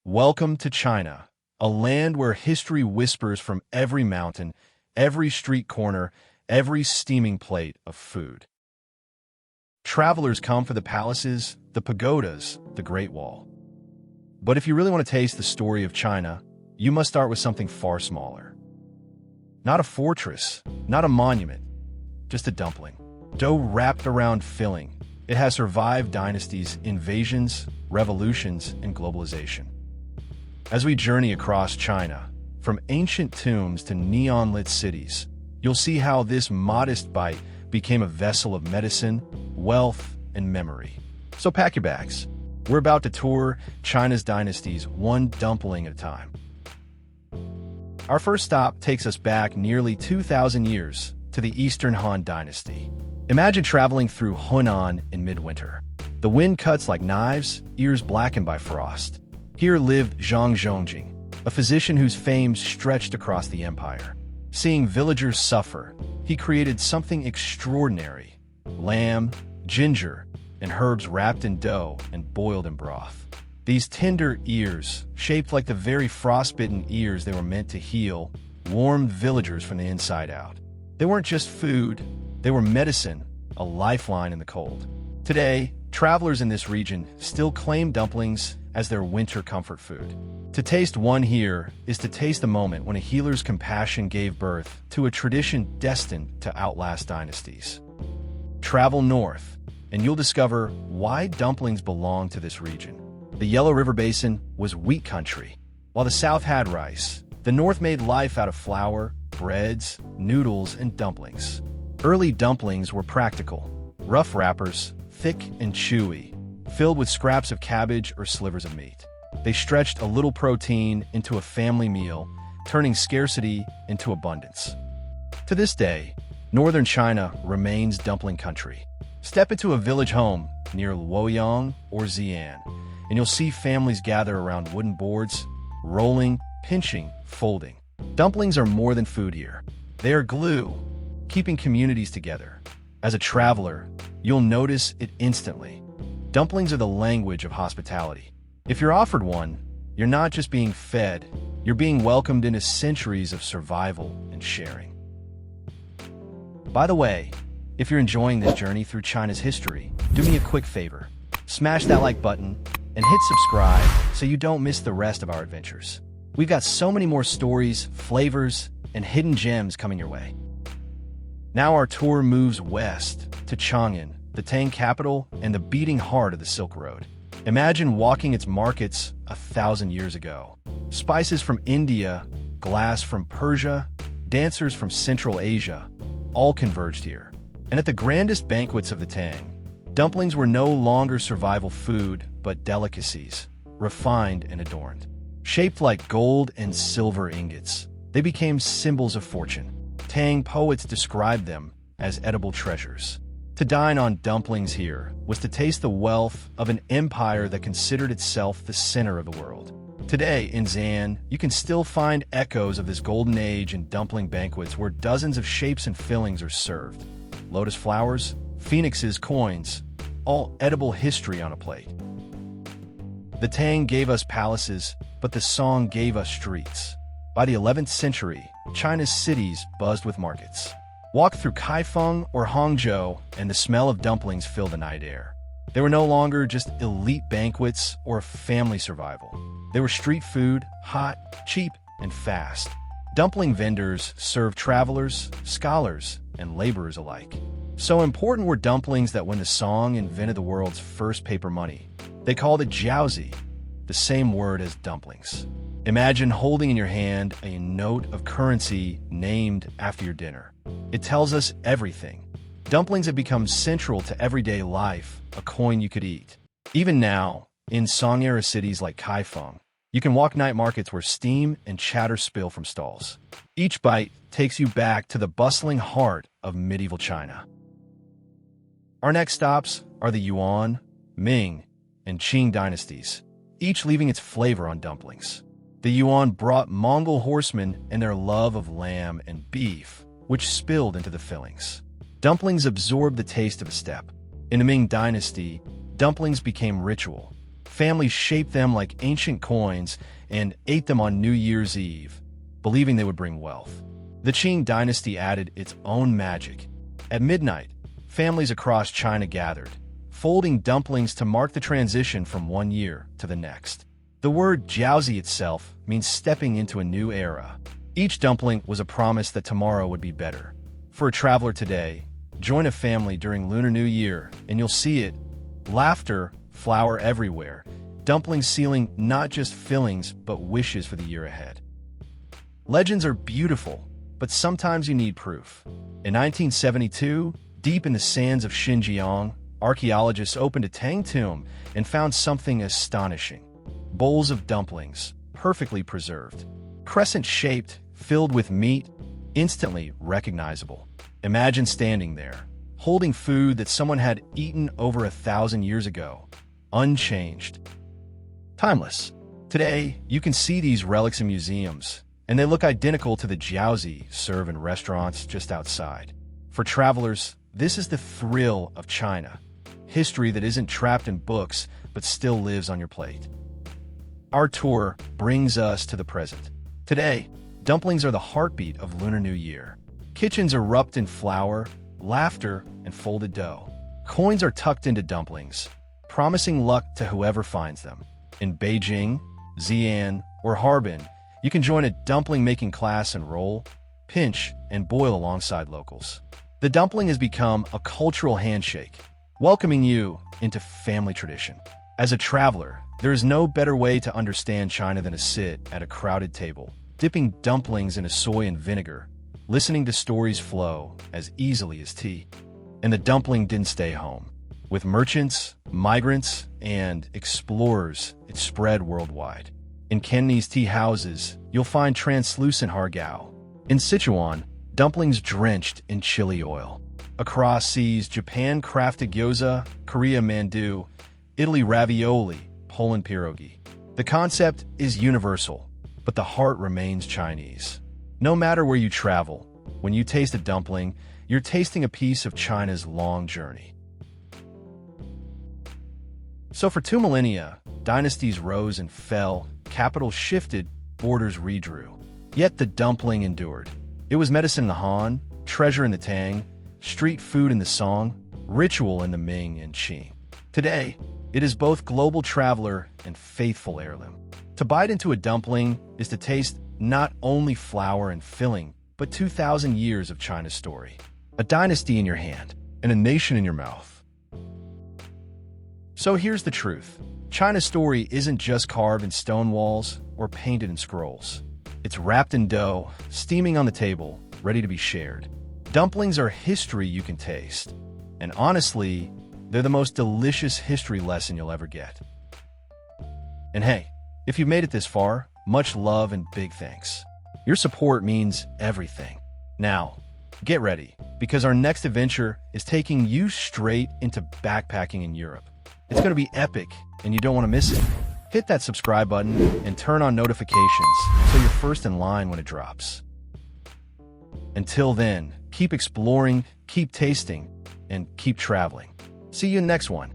Welcome to China, a land where history whispers from every mountain, every street corner, every steaming plate of food. Travelers come for the palaces, the pagodas, the Great Wall. But if you really want to taste the story of China, you must start with something far smaller. Not a fortress, not a monument, just a dumpling. Dough wrapped around filling, it has survived dynasties, invasions, revolutions, and globalization. As we journey across China, from ancient tombs to neon-lit cities, you'll see how this modest bite became a vessel of medicine, wealth, and memory. So pack your bags. We're about to tour China's dynasties one dumpling at a time. Our first stop takes us back nearly 2,000 years to the Eastern Han Dynasty. Imagine traveling through Hunan in midwinter. The wind cuts like knives, ears blackened by frost. Here lived Zhang Zhongjing, a physician whose fame stretched across the empire. Seeing villagers suffer, he created something extraordinary: lamb, ginger, and herbs wrapped in dough and boiled in broth. These tender ears, shaped like the very frostbitten ears they were meant to heal, warmed villagers from the inside out. They weren't just food, they were medicine, a lifeline in the cold. Today, travelers in this region still claim dumplings as their winter comfort food. To taste one here is to taste the moment when a healer's compassion gave birth to a tradition destined to outlast dynasties. Travel north, and you'll discover why dumplings belong to this region. The Yellow River Basin was wheat country, while the south had rice. The north made life out of flour, breads, noodles, and dumplings. Early dumplings were practical, rough wrappers, thick and chewy, filled with scraps of cabbage or slivers of meat. They stretched a little protein into a family meal, turning scarcity into abundance. To this day, northern China remains dumpling country. Step into a village home near Luoyang or Xi'an, and you'll see families gather around wooden boards, rolling, pinching, folding. Dumplings are more than food here. They are glue, keeping communities together. As a traveler, you'll notice it instantly. Dumplings are the language of hospitality. If you're offered one, you're not just being fed, you're being welcomed into centuries of survival and sharing. By the way, if you're enjoying this journey through China's history, do me a quick favor. Smash that like button and hit subscribe so you don't miss the rest of our adventures. We've got so many more stories, flavors, and hidden gems coming your way. Now our tour moves west to Chang'an, the Tang capital and the beating heart of the Silk Road. Imagine walking its markets 1,000 years ago. Spices from India, glass from Persia, dancers from Central Asia, all converged here. And at the grandest banquets of the Tang, dumplings were no longer survival food, but delicacies, refined and adorned. Shaped like gold and silver ingots, they became symbols of fortune. Tang poets described them as edible treasures. To dine on dumplings here was to taste the wealth of an empire that considered itself the center of the world. Today, in Xi'an, you can still find echoes of this golden age in dumpling banquets where dozens of shapes and fillings are served. Lotus flowers, phoenixes, coins, all edible history on a plate. The Tang gave us palaces, but the song gave us streets. By the 11th century, China's cities buzzed with markets. Walk through Kaifeng or Hangzhou, and the smell of dumplings filled the night air. They were no longer just elite banquets or family survival. They were street food, hot, cheap, and fast. Dumpling vendors served travelers, scholars, and laborers alike. So important were dumplings that when the Song invented the world's first paper money, they called it jiaozi, the same word as dumplings. Imagine holding in your hand a note of currency named after your dinner. It tells us everything. Dumplings have become central to everyday life, a coin you could eat. Even now, in Song-era cities like Kaifeng, you can walk night markets where steam and chatter spill from stalls. Each bite takes you back to the bustling heart of medieval China. Our next stops are the Yuan, Ming, and Qing dynasties, each leaving its flavor on dumplings. The Yuan brought Mongol horsemen and their love of lamb and beef, which spilled into the fillings. Dumplings absorbed the taste of a steppe. In the Ming dynasty, dumplings became ritual, Families shaped them like ancient coins and ate them on New Year's Eve, believing they would bring wealth. The Qing dynasty added its own magic. At midnight, families across China gathered, folding dumplings to mark the transition from one year to the next. The word jiaozi itself means stepping into a new era. Each dumpling was a promise that tomorrow would be better. For a traveler today, join a family during Lunar New Year and you'll see it. Laughter, flour everywhere. Dumplings sealing not just fillings, but wishes for the year ahead. Legends are beautiful, but sometimes you need proof. In 1972, deep in the sands of Xinjiang, archaeologists opened a Tang tomb and found something astonishing. Bowls of dumplings, perfectly preserved. Crescent-shaped, filled with meat, instantly recognizable. Imagine standing there, holding food that someone had eaten over 1,000 years ago, unchanged. Timeless. Today, you can see these relics in museums, and they look identical to the jiaozi served in restaurants just outside. For travelers, this is the thrill of China. History that isn't trapped in books, but still lives on your plate. Our tour brings us to the present. Today, dumplings are the heartbeat of Lunar New Year. Kitchens erupt in flour, laughter, and folded dough. Coins are tucked into dumplings, promising luck to whoever finds them. In Beijing, Xi'an, or Harbin, you can join a dumpling-making class and roll, pinch, and boil alongside locals. The dumpling has become a cultural handshake, welcoming you into family tradition. As a traveler, there is no better way to understand China than to sit at a crowded table, dipping dumplings in a soy and vinegar, listening to stories flow as easily as tea. And the dumpling didn't stay home. With merchants, migrants, and explorers, it spread worldwide. In Cantonese tea houses, you'll find translucent hargao. In Sichuan, dumplings drenched in chili oil. Across seas, Japan crafted gyoza, Korea mandu, Italy ravioli, Poland pierogi. The concept is universal, but the heart remains Chinese. No matter where you travel, when you taste a dumpling, you're tasting a piece of China's long journey. So for 2 millennia, dynasties rose and fell, capitals shifted, borders redrew. Yet the dumpling endured. It was medicine in the Han, treasure in the Tang, street food in the Song, ritual in the Ming and Qing. Today, it is both global traveler and faithful heirloom. To bite into a dumpling is to taste not only flour and filling, but 2,000 years of China's story. A dynasty in your hand, and a nation in your mouth. So here's the truth. China's story isn't just carved in stone walls or painted in scrolls. It's wrapped in dough, steaming on the table, ready to be shared. Dumplings are history you can taste. And honestly, they're the most delicious history lesson you'll ever get. And hey, if you've made it this far, much love and big thanks. Your support means everything. Now, get ready, because our next adventure is taking you straight into backpacking in Europe. It's going to be epic, and you don't want to miss it. Hit that subscribe button and turn on notifications so you're first in line when it drops. Until then, keep exploring, keep tasting, and keep traveling. See you in the next one.